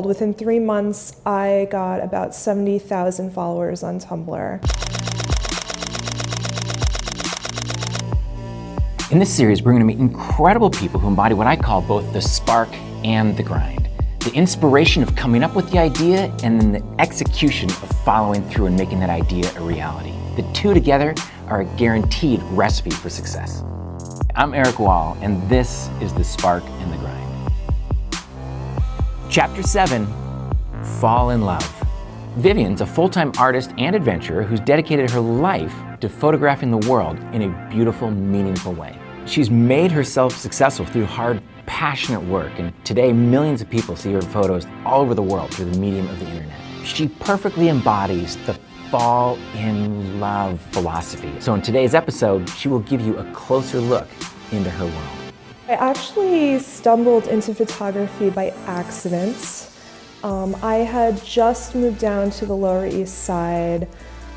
Within 3 months, I got about 70,000 followers on Tumblr. In this series, we're going to meet incredible people who embody what I call both the spark and the grind. The inspiration of coming up with the idea and then the execution of following through and making that idea a reality. The two together are a guaranteed recipe for success. I'm Erik Wahl, and this is the spark and the grind. Chapter 7, Fall in Love. Vivienne's a full-time artist and adventurer who's dedicated her life to photographing the world in a beautiful, meaningful way. She's made herself successful through hard, passionate work, and today millions of people see her photos all over the world through the medium of the internet. She perfectly embodies the fall in love philosophy. So in today's episode, she will give you a closer look into her world. I actually stumbled into photography by accident. I had just moved down to the Lower East Side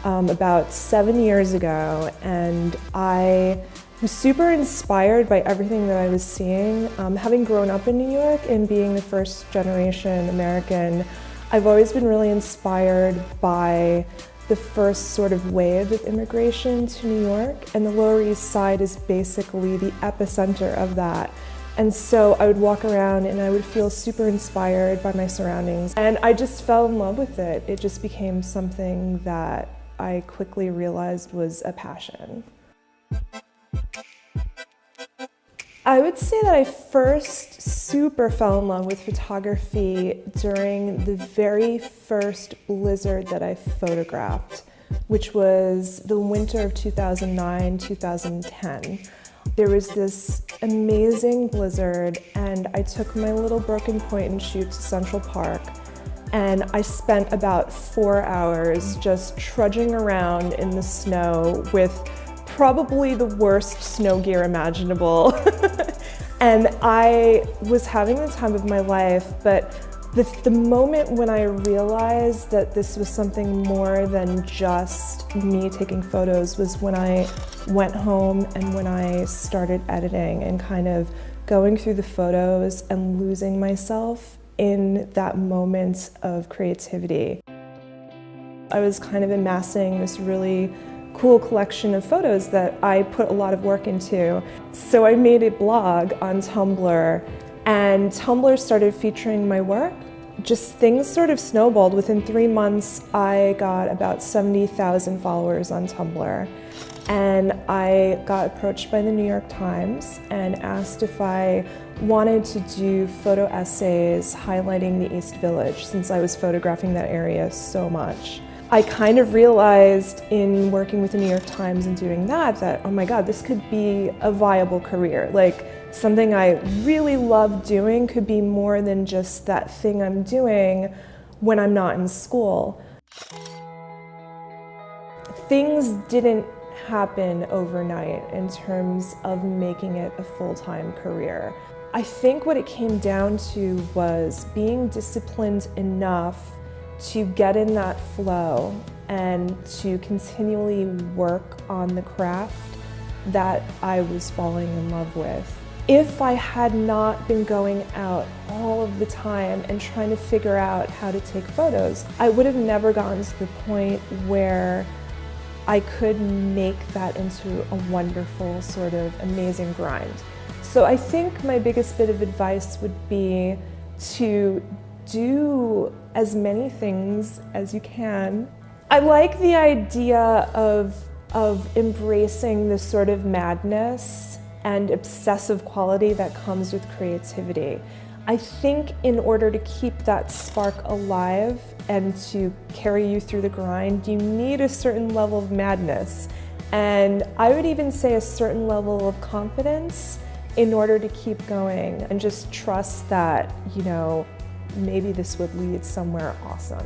about 7 years ago, and I was super inspired by everything that I was seeing. Having grown up in New York and being the first generation American, I've always been really inspired by the first sort of wave of immigration to New York, and the Lower East Side is basically the epicenter of that. And so I would walk around and I would feel super inspired by my surroundings, and I just fell in love with it. It just became something that I quickly realized was a passion. I would say that I first super fell in love with photography during the very first blizzard that I photographed, which was the winter of 2009, 2010. There was this amazing blizzard, and I took my little broken point and shoot to Central Park, and I spent about 4 hours just trudging around in the snow with probably the worst snow gear imaginable. And I was having the time of my life, but the moment when I realized that this was something more than just me taking photos was when I went home and when I started editing and kind of going through the photos and losing myself in that moment of creativity. I was kind of amassing this really cool collection of photos that I put a lot of work into. So I made a blog on Tumblr, and Tumblr started featuring my work. Just things sort of snowballed. Within 3 months, I got about 70,000 followers on Tumblr. And I got approached by the New York Times and asked if I wanted to do photo essays highlighting the East Village, since I was photographing that area so much. I kind of realized in working with the New York Times and doing that, oh my God, this could be a viable career. Like, something I really love doing could be more than just that thing I'm doing when I'm not in school. Things didn't happen overnight in terms of making it a full-time career. I think what it came down to was being disciplined enough to get in that flow and to continually work on the craft that I was falling in love with. If I had not been going out all of the time and trying to figure out how to take photos, I would have never gotten to the point where I could make that into a wonderful, sort of amazing grind. So I think my biggest bit of advice would be to do as many things as you can. I like the idea of embracing this sort of madness and obsessive quality that comes with creativity. I think in order to keep that spark alive and to carry you through the grind, you need a certain level of madness. And I would even say a certain level of confidence in order to keep going and just trust that, maybe this would lead somewhere awesome.